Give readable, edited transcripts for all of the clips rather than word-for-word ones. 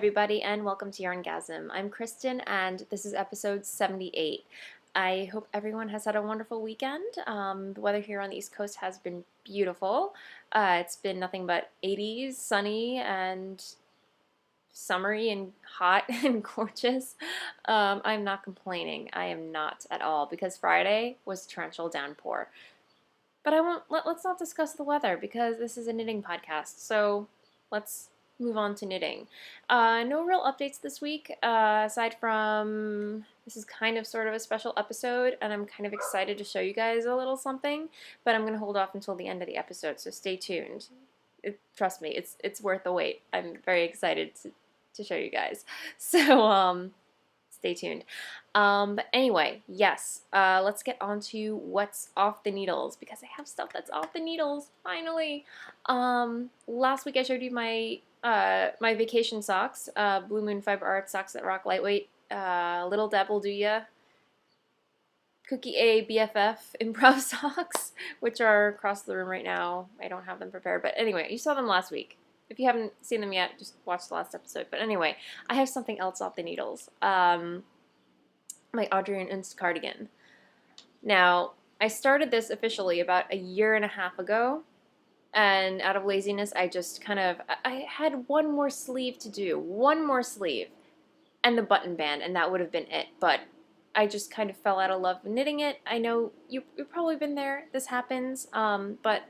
everybody, and welcome to YarnGasm. I'm Kristen, and this is episode 78. I hope everyone has had a wonderful weekend. The weather here on the East Coast has been beautiful. It's been nothing but 80s, sunny, and summery and hot and gorgeous. I'm not complaining. I am not at all, because Friday was torrential downpour. But I won't. Let's not discuss the weather because this is a knitting podcast. So let's move on to knitting. No real updates this week, aside from this is kind of sort of a special episode, and I'm kind of excited to show you guys a little something. But I'm gonna hold off until the end of the episode, so stay tuned. Trust me, it's worth the wait. I'm very excited to show you guys. So stay tuned. But anyway, yes, let's get on to what's off the needles, because I have stuff that's off the needles, finally. Last week I showed you my my vacation socks, Blue Moon Fiber Art socks that rock lightweight, Little Deb will do ya, Cookie A BFF improv socks, which are across the room right now. I don't have them prepared, but anyway, you saw them last week. If you haven't seen them yet, just watch the last episode. But anyway, I have something else off the needles. My Audrey and Unst cardigan. Now, I started this officially about a year and a half ago, and out of laziness, I had one more sleeve to do. One more sleeve. And the button band, and that would have been it. But I just kind of fell out of love with knitting it. I know you've probably been there. This happens. But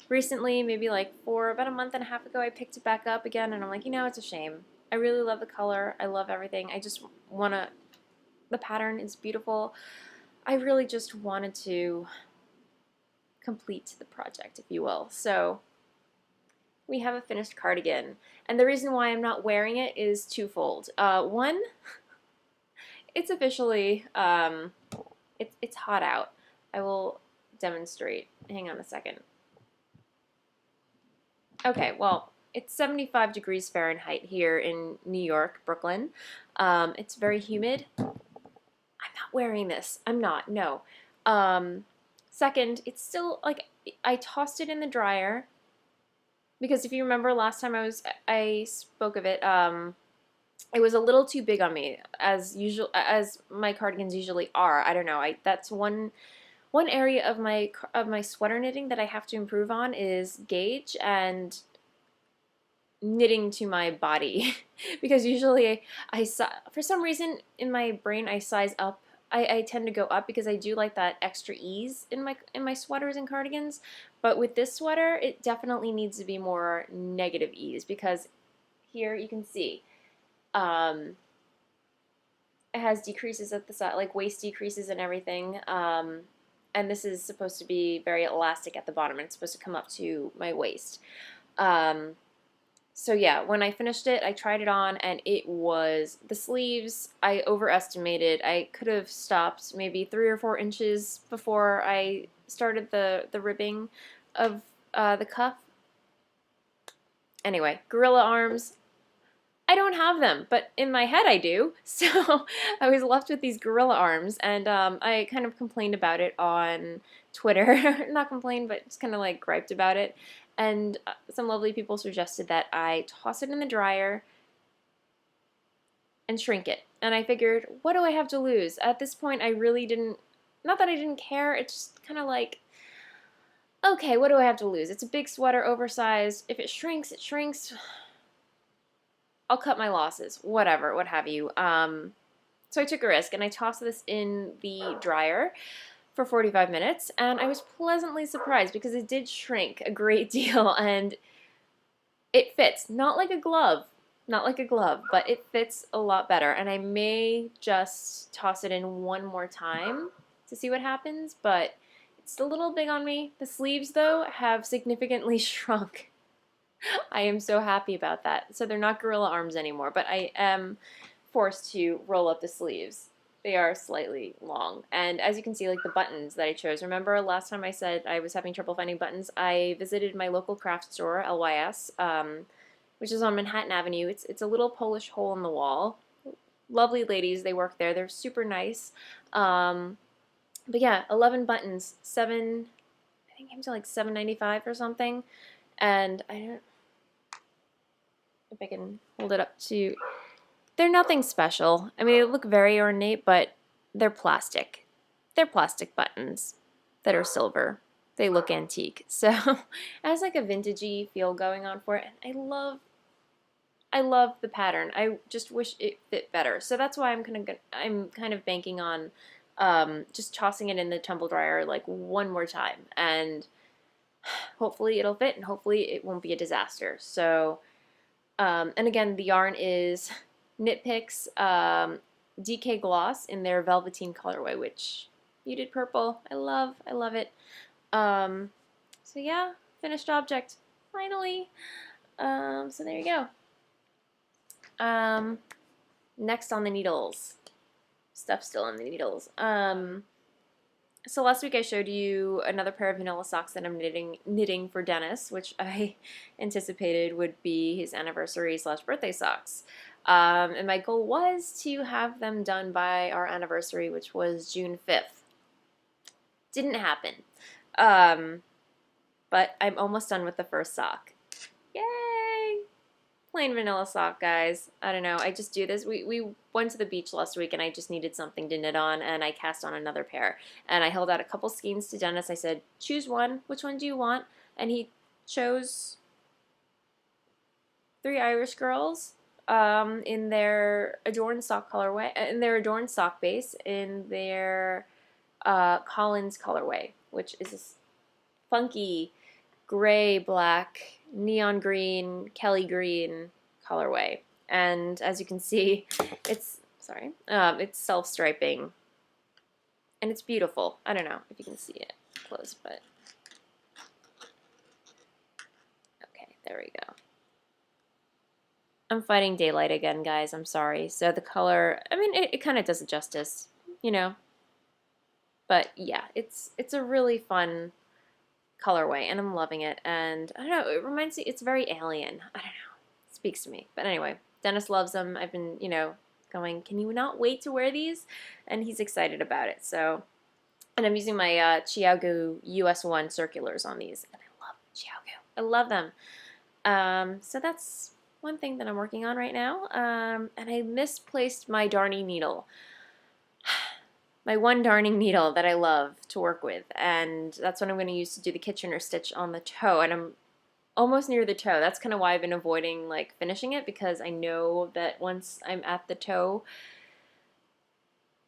recently, maybe like about a month and a half ago, I picked it back up again, and I'm like, it's a shame. I really love the color. I love everything. I just want to... The pattern is beautiful. I really just wanted to complete the project, if you will. So we have a finished cardigan. And the reason why I'm not wearing it is twofold. One, it's officially, it's hot out. I will demonstrate. Hang on a second. Okay, well, it's 75 degrees Fahrenheit here in New York, Brooklyn. It's very humid. I'm not wearing this. I'm not, no. Second, it's still, like, I tossed it in the dryer, because if you remember last time I spoke of it, it was a little too big on me, as usual, as my cardigans usually are. I don't know. That's one area of my sweater knitting that I have to improve on is gauge and knitting to my body, because usually for some reason in my brain I size up. I tend to go up because I do like that extra ease in my sweaters and cardigans, but with this sweater it definitely needs to be more negative ease, because here you can see it has decreases at the side, like waist decreases and everything, and this is supposed to be very elastic at the bottom, and it's supposed to come up to my waist. So yeah, when I finished it, I tried it on, and it was, the sleeves, I overestimated. I could have stopped maybe 3 or 4 inches before I started the ribbing of the cuff. Anyway, gorilla arms. I don't have them, but in my head I do. So I was left with these gorilla arms, and I kind of complained about it on Twitter. Not complained, but just kind of like griped about it. And some lovely people suggested that I toss it in the dryer and shrink it. And I figured, what do I have to lose? At this point, I really didn't, not that I didn't care, it's just kind of like, okay, what do I have to lose? It's a big sweater, oversized. If it shrinks, it shrinks. I'll cut my losses, whatever, what have you. So I took a risk, and I tossed this in the dryer for 45 minutes, and I was pleasantly surprised because it did shrink a great deal, and it fits. Not like a glove, but it fits a lot better, and I may just toss it in one more time to see what happens, but it's a little big on me. The sleeves, though, have significantly shrunk. I am so happy about that. So they're not gorilla arms anymore, but I am forced to roll up the sleeves. They are slightly long. And as you can see, like the buttons that I chose. Remember last time I said I was having trouble finding buttons? I visited my local craft store, LYS, which is on Manhattan Avenue. It's a little Polish hole in the wall. Lovely ladies, they work there. They're super nice. But yeah, 11 buttons, I think it came to like $7.95 or something. And I don't, if I can hold it up to They're nothing special. I mean, they look very ornate, but they're plastic. They're plastic buttons that are silver. They look antique. So it has like a vintagey feel going on for it. And I love the pattern. I just wish it fit better. So that's why I'm kind of banking on just tossing it in the tumble dryer like one more time, and hopefully it'll fit, and hopefully it won't be a disaster. So and again, the yarn is Knitpicks DK Gloss in their Velveteen colorway, which muted purple. I love it. So yeah, finished object, finally. So there you go. Next on the needles. Stuff still on the needles. So last week I showed you another pair of vanilla socks that I'm knitting for Dennis, which I anticipated would be his anniversary / birthday socks. And my goal was to have them done by our anniversary, which was June 5th. Didn't happen. But I'm almost done with the first sock. Yay! Plain vanilla sock, guys. I don't know. I just do this. We went to the beach last week, and I just needed something to knit on, and I cast on another pair. And I held out a couple skeins to Dennis. I said, choose one. Which one do you want? And he chose 3 Irish Girls in their adorned sock colorway, in their adorned sock base, in their Collins colorway, which is this funky gray, black, neon green, Kelly green colorway. And as you can see, it's self-striping, and it's beautiful. I don't know if you can see it close, but okay, there we go. I'm fighting daylight again, guys. I'm sorry. So the color, I mean, it kind of does it justice, you know. But yeah, it's a really fun colorway, and I'm loving it. And I don't know, it reminds me, it's very alien. I don't know, it speaks to me. But anyway, Dennis loves them. I've been, going, can you not wait to wear these? And he's excited about it. So, and I'm using my Chiaogu US1 circulars on these, and I love Chiaogu. I love them. So that's one thing that I'm working on right now. And I misplaced my darning needle. My one darning needle that I love to work with, and that's what I'm going to use to do the Kitchener stitch on the toe, and I'm almost near the toe. That's kind of why I've been avoiding finishing it, because I know that once I'm at the toe,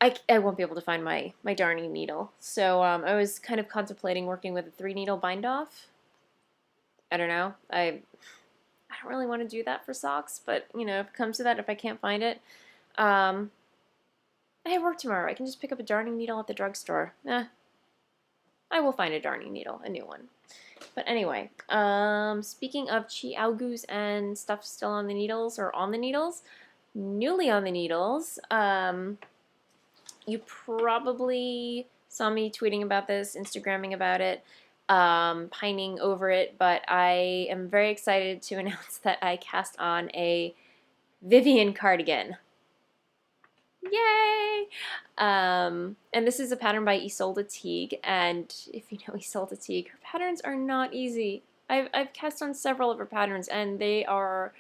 I won't be able to find my darning needle. So I was kind of contemplating working with a 3-needle bind off. I don't know. I don't really want to do that for socks, but if it comes to that, if I can't find it, I have work tomorrow. I can just pick up a darning needle at the drugstore. I will find a darning needle, a new one. But anyway, speaking of Chiaogus and stuff still on the needles, or on the needles, newly on the needles, you probably saw me tweeting about this, Instagramming about it, pining over it, but I am very excited to announce that I cast on a Vivian cardigan. Yay! And this is a pattern by Isolde Teague, and if you know Isolde Teague, her patterns are not easy. I've cast on several of her patterns, and they are,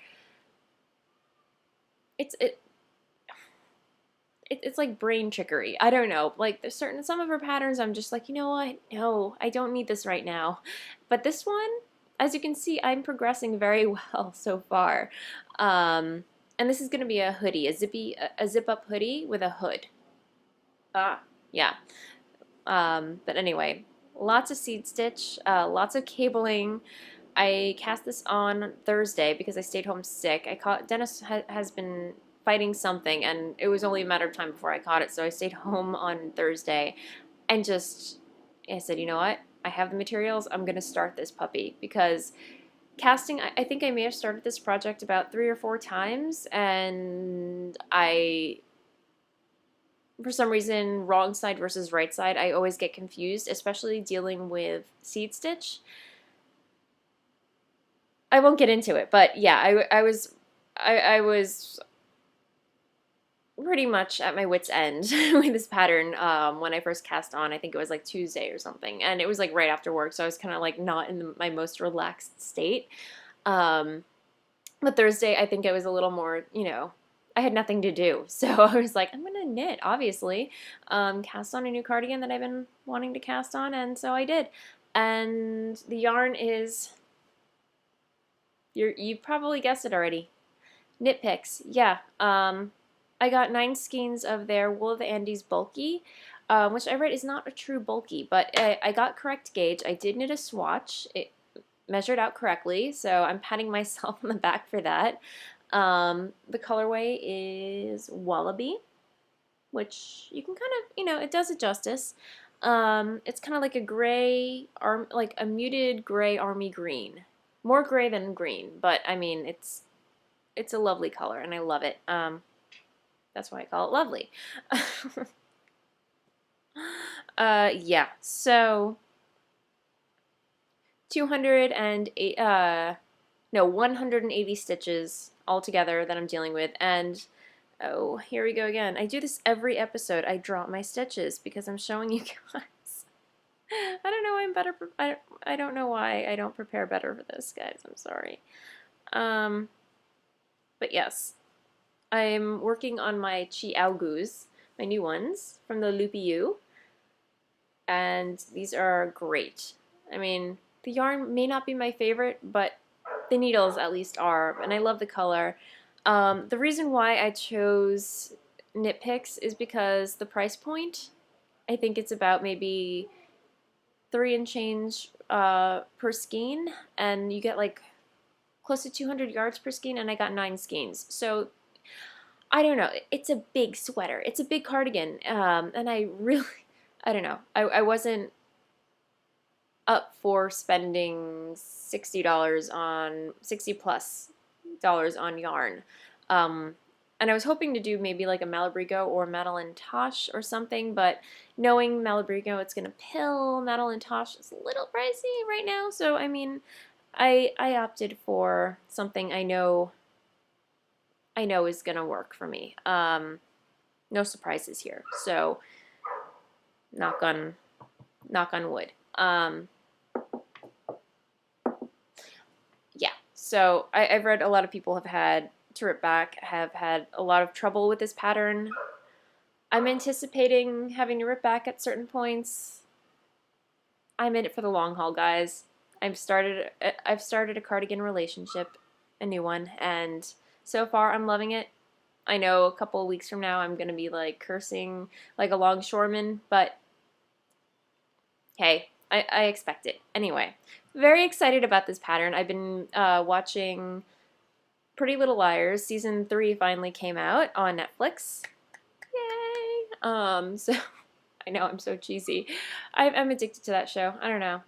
it's like brain trickery. I don't know. Like, there's some of her patterns I'm just like, you know what? No, I don't need this right now. But this one, as you can see, I'm progressing very well so far. And this is going to be a hoodie, a zip-up hoodie with a hood. Yeah. But anyway, lots of seed stitch, lots of cabling. I cast this on Thursday because I stayed home sick. Dennis has been fighting something, and it was only a matter of time before I caught it, so I stayed home on Thursday and I said, you know what? I have the materials. I'm going to start this puppy, because casting, I think I may have started this project about 3 or 4 times, and for some reason, wrong side versus right side, I always get confused, especially dealing with seed stitch. I won't get into it, but yeah, I was pretty much at my wit's end with this pattern when I first cast on. I think it was like Tuesday or something, and it was like right after work, so I was kind of like not in my most relaxed state. But Thursday, I think I was a little more, I had nothing to do. So I was like, I'm gonna knit, obviously. Cast on a new cardigan that I've been wanting to cast on, and so I did. And the yarn is, you've probably guessed it already. Knit Picks, yeah. I got 9 skeins of their Wool of the Andes bulky, which I read is not a true bulky, but I got correct gauge. I did knit a swatch. It measured out correctly, so I'm patting myself on the back for that. The colorway is Wallaby, which you can kind of, it does it justice. It's kind of like a gray, like a muted gray army green. More gray than green, but I mean, it's a lovely color, and I love it. That's why I call it lovely. Yeah, so 180 stitches altogether that I'm dealing with, and oh, here we go again. I do this every episode. I drop my stitches because I'm showing you guys. I don't know why I'm better. I don't know why I don't prepare better for this, guys. I'm sorry. But yes, I'm working on my Chi Augus, my new ones from the Loopy U, and these are great. I mean, the yarn may not be my favorite, but the needles at least are, and I love the color. The reason why I chose Knit Picks is because the price point, I think it's about maybe 3 and change per skein, and you get like close to 200 yards per skein, and I got 9 skeins. So I don't know. It's a big sweater. It's a big cardigan, and I really, I don't know. I wasn't up for spending $60+ on yarn. And I was hoping to do maybe like a Malabrigo or Madeline Tosh or something, but knowing Malabrigo, it's gonna pill. Madeline Tosh is a little pricey right now, so I mean, I opted for something I know is gonna work for me. No surprises here, so knock on wood. Yeah, so I've read a lot of people have had to rip back, have had a lot of trouble with this pattern. I'm anticipating having to rip back at certain points. I'm in it for the long haul, guys. I've started a cardigan relationship, a new one, and so far I'm loving it. I know a couple of weeks from now I'm going to be like cursing like a longshoreman, but hey, I expect it. Anyway, very excited about this pattern. I've been watching Pretty Little Liars. Season 3 finally came out on Netflix. Yay! So I know I'm so cheesy. I'm addicted to that show. I don't know.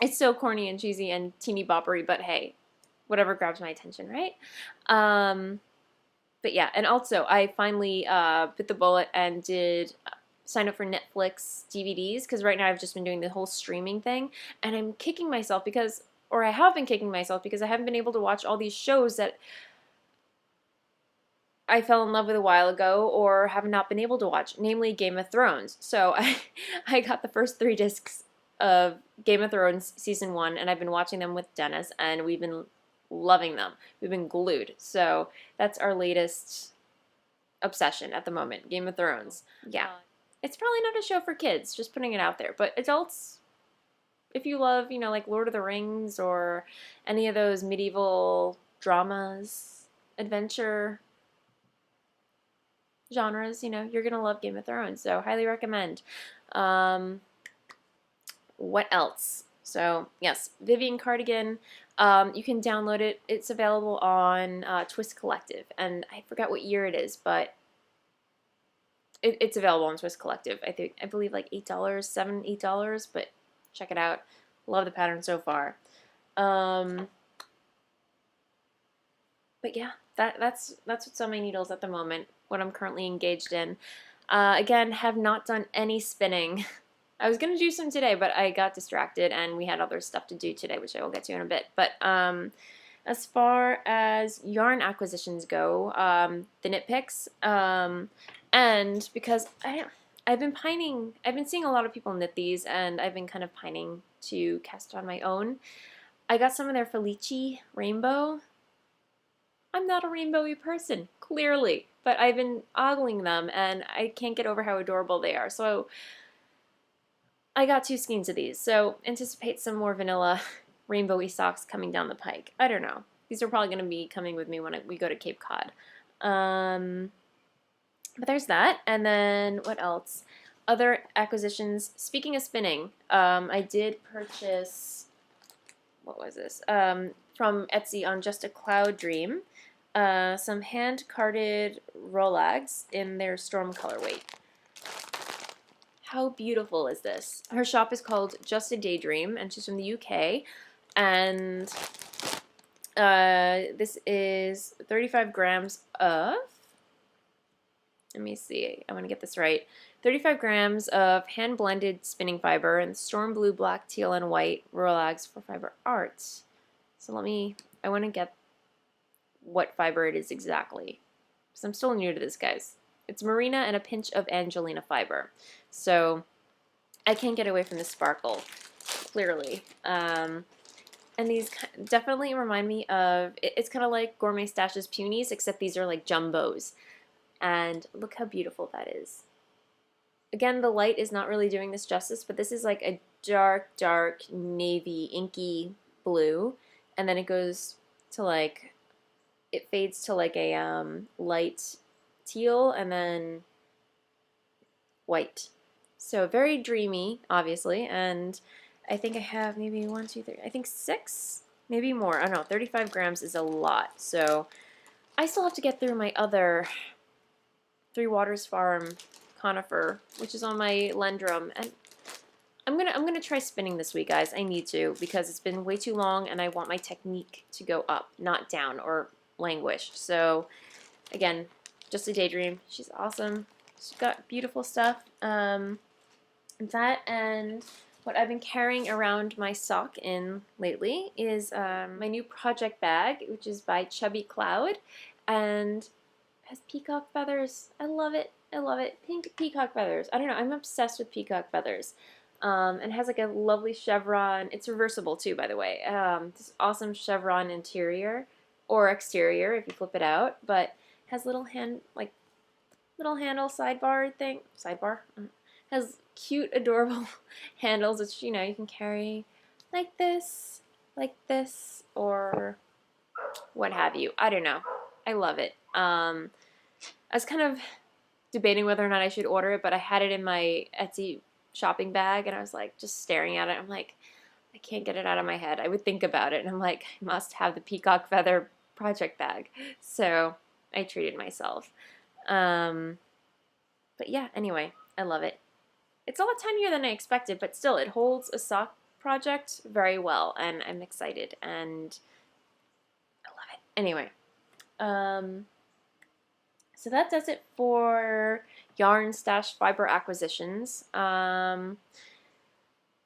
It's so corny and cheesy and teeny boppery, but hey, whatever grabs my attention, right? But yeah, and also I finally bit the bullet and did sign up for Netflix DVDs, because right now I've just been doing the whole streaming thing, and I'm kicking myself because, or I have been kicking myself because I haven't been able to watch all these shows that I fell in love with a while ago or have not been able to watch, namely Game of Thrones. So I got the first 3 discs of Game of Thrones Season 1, and I've been watching them with Dennis, and we've been loving them. We've been glued. So that's our latest obsession at the moment, Game of Thrones. Yeah. It's probably not a show for kids, just putting it out there. But adults, if you love, like Lord of the Rings or any of those medieval dramas, adventure genres, you're going to love Game of Thrones. So highly recommend. What else? So yes, Vivian Cardigan. You can download it. It's available on Twist Collective, and I forgot what year it is, but it's available on Twist Collective. I believe like $8, $8, but check it out. Love the pattern so far. But yeah, that's what's on my needles at the moment. What I'm currently engaged in. Again, have not done any spinning. I was going to do some today, but I got distracted and we had other stuff to do today, which I will get to in a bit. But as far as yarn acquisitions go, the Knit Picks, and because I've been seeing a lot of people knit these, and I've been kind of pining to cast on my own. I got some of their Felici Rainbow I'm not a rainbowy person, clearly, but I've been ogling them and I can't get over how adorable they are. So I got 2 skeins of these. So anticipate some more vanilla rainbowy socks coming down the pike. I don't know. These are probably going to be coming with me when we go to Cape Cod. But there's that. And then what else? Other acquisitions. Speaking of spinning, I did purchase, what was this? From Etsy on Just a Cloud Dream, some hand-carded Rolags in their Storm colorway. How beautiful is this? Her shop is called Just a Daydream, and she's from the UK. And this is 35 grams of, let me see, I want to get this right. 35 grams of hand-blended spinning fiber and storm blue, black, teal, and white Rolags for fiber arts. So I want to get what fiber it is exactly. Because I'm still new to this, guys. It's Merino and a pinch of Angelina fiber. So I can't get away from the sparkle, clearly. And these definitely remind me of, it's kind of like Gourmet Stash's Punies, except these are like jumbos. And look how beautiful that is. Again, the light is not really doing this justice, but this is like a dark, dark navy, inky blue. And then it goes to like, it fades to like a light teal and then white. So very dreamy, obviously. And I think I have maybe 1, 2, 3, I think 6, maybe more. I don't know, 35 grams is a lot. So I still have to get through my other Three Waters Farm conifer, which is on my Lendrum, and I'm gonna try spinning this week, guys. I need to, because it's been way too long and I want my technique to go up, not down or languish. So again, Just a Daydream. She's awesome. She's got beautiful stuff. That and what I've been carrying around my sock in lately is my new project bag, which is by Chubby Cloud, and has peacock feathers. I love it. I love it. Pink peacock feathers. I don't know. I'm obsessed with peacock feathers. And has like a lovely chevron. It's reversible too, by the way. This awesome chevron interior or exterior if you flip it out, but has little handle sidebar thing. Sidebar has cute, adorable handles, which you can carry like this, or what have you. I don't know. I love it. I was kind of debating whether or not I should order it, but I had it in my Etsy shopping bag, and I was like just staring at it. I'm like, I can't get it out of my head. I would think about it, and I'm like, I must have the peacock feather project bag. So I treated myself. But yeah, anyway, I love it. It's a lot tinier than I expected, but still, it holds a sock project very well, and I'm excited, and I love it. Anyway, so that does it for yarn stash fiber acquisitions.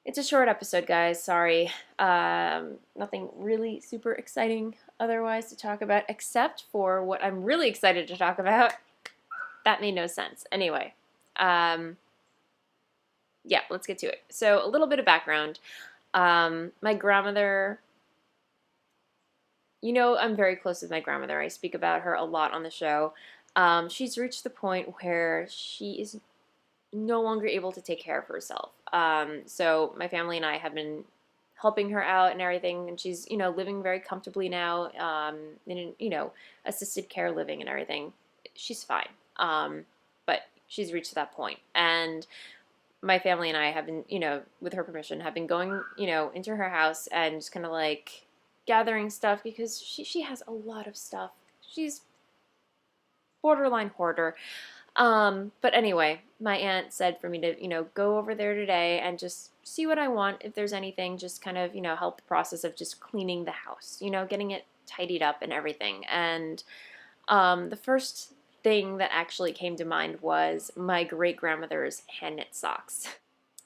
It's a short episode, guys. Sorry. Nothing really super exciting otherwise to talk about, except for what I'm really excited to talk about. That made no sense. Anyway, yeah, let's get to it. So a little bit of background. My grandmother, I'm very close with my grandmother. I speak about her a lot on the show. She's reached the point where she is no longer able to take care of herself. So my family and I have been helping her out and everything, and she's, living very comfortably now, in, assisted care living and everything. She's fine. But she's reached that point. And my family and I have been, with her permission, have been going, into her house and just kind of like gathering stuff, because she has a lot of stuff. She's borderline hoarder. But anyway, my aunt said for me to, go over there today and just see what I want. If there's anything, just kind of, help the process of just cleaning the house, getting it tidied up and everything. And the first thing that actually came to mind was my great-grandmother's hand-knit socks.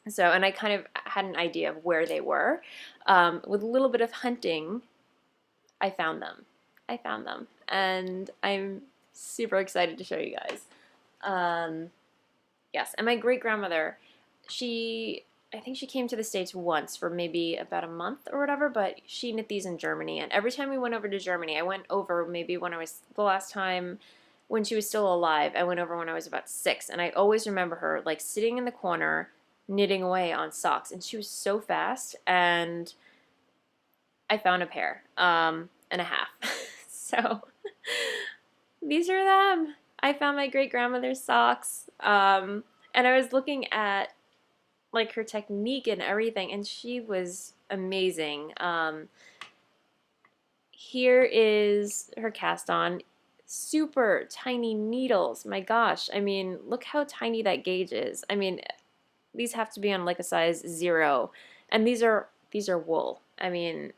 So, and I kind of had an idea of where they were. With a little bit of hunting, I found them. And I'm super excited to show you guys. Yes, and my great-grandmother, she I think she came to the States once for maybe about a month or whatever, but she knit these in Germany. And every time we went over to Germany, I went over maybe when I was the last time when she was still alive. I went over when I was about 6. And I always remember her like sitting in the corner knitting away on socks. And she was so fast. And I found a pair and a half. So these are them. I found my great grandmother's socks. And I was looking at like her technique and everything, and she was amazing. Here is her cast on. Super tiny needles. My gosh. I mean, look how tiny that gauge is. I mean, these have to be on like a size 0. And these are wool. I mean,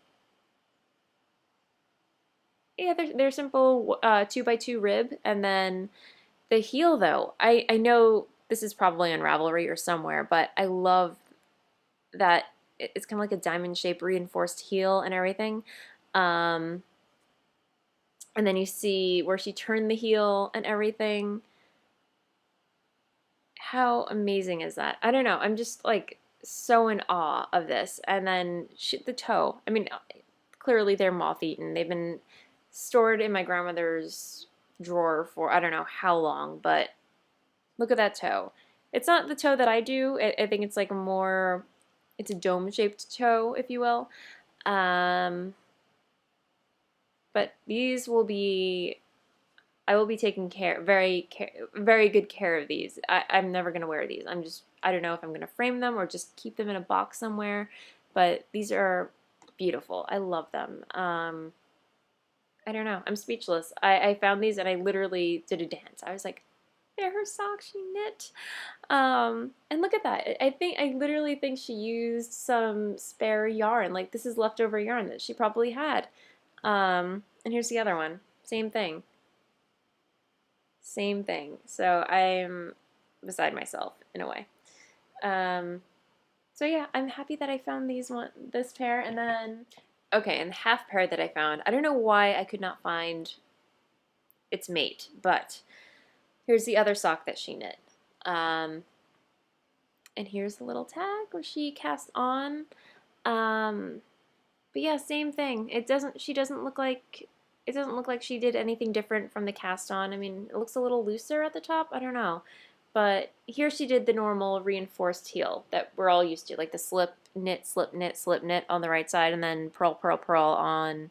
yeah, they're simple 2x2 rib, and then the heel though. I know this is probably on Ravelry or somewhere, but I love that it's kind of like a diamond shaped reinforced heel and everything. Um, and then you see where she turned the heel and everything. How amazing is that? I don't know. I'm just like so in awe of this. And then the toe. I mean, clearly they're moth eaten. They've been stored in my grandmother's drawer for I don't know how long, but look at that toe. It's not the toe that I do. I think it's like more, it's a dome-shaped toe, if you will. But these will be, I will be taking very good care of these. I'm never going to wear these. I don't know if I'm going to frame them or just keep them in a box somewhere. But these are beautiful. I love them. I don't know. I'm speechless. I found these and I literally did a dance. I was like, they're her socks she knit. And look at that. I literally think she used some spare yarn. Like this is leftover yarn that she probably had. And here's the other one. Same thing. Same thing. So I'm beside myself in a way. So yeah, I'm happy that I found this pair, and then okay, and the half pair that I found. I don't know why I could not find its mate, but here's the other sock that she knit. And here's the little tag where she cast on. But yeah, same thing. She doesn't look like, it doesn't look like she did anything different from the cast on. I mean, it looks a little looser at the top. I don't know. But here she did the normal reinforced heel that we're all used to, like the slip, knit, slip, knit, slip, knit on the right side, and then purl, purl, purl on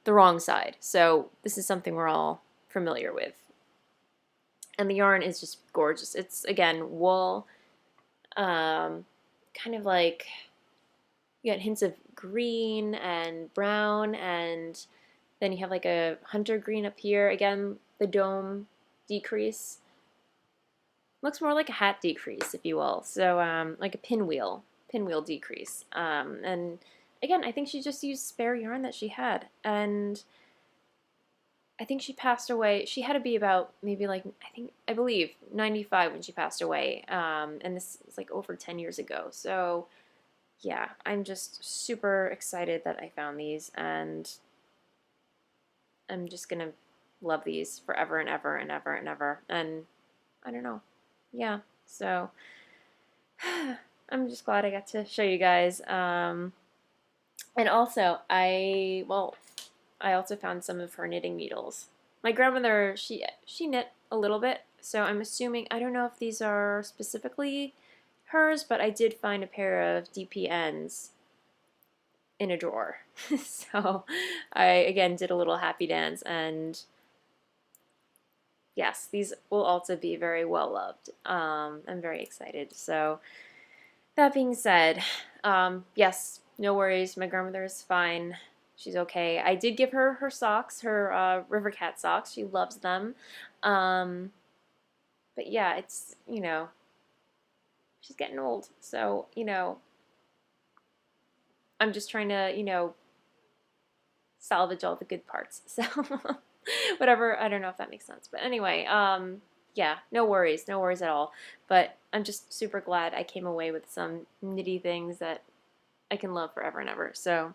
the wrong side. So this is something we're all familiar with. And the yarn is just gorgeous. It's, again, wool, kind of like, you got hints of green and brown, and then you have like a hunter green up here. Again, the dome decrease. Looks more like a hat decrease, if you will. So like a pinwheel decrease. And again, I think she just used spare yarn that she had. And I think she passed away. She had to be about maybe like, I believe 95 when she passed away. And this is like over 10 years ago. So yeah, I'm just super excited that I found these, and I'm just gonna love these forever and ever and ever and ever. And I don't know. Yeah, so I'm just glad I got to show you guys. And also, I also found some of her knitting needles. My grandmother, she knit a little bit, so I'm assuming, I don't know if these are specifically hers, but I did find a pair of DPNs in a drawer. So I, again, did a little happy dance, and yes, these will also be very well loved. I'm very excited. So that being said, yes, no worries. My grandmother is fine. She's okay. I did give her her socks, her River Cat socks. She loves them. But yeah, it's, she's getting old. So, I'm just trying to, salvage all the good parts. So whatever, I don't know if that makes sense. But anyway, yeah, no worries at all. But I'm just super glad I came away with some nitty things that I can love forever and ever. So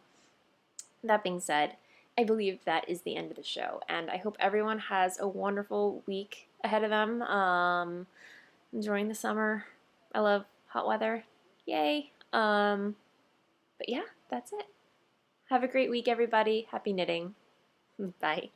that being said, I believe that is the end of the show, and I hope everyone has a wonderful week ahead of them. Enjoying the summer. I love hot weather. Yay. But yeah, that's it. Have a great week, everybody. Happy knitting. Bye.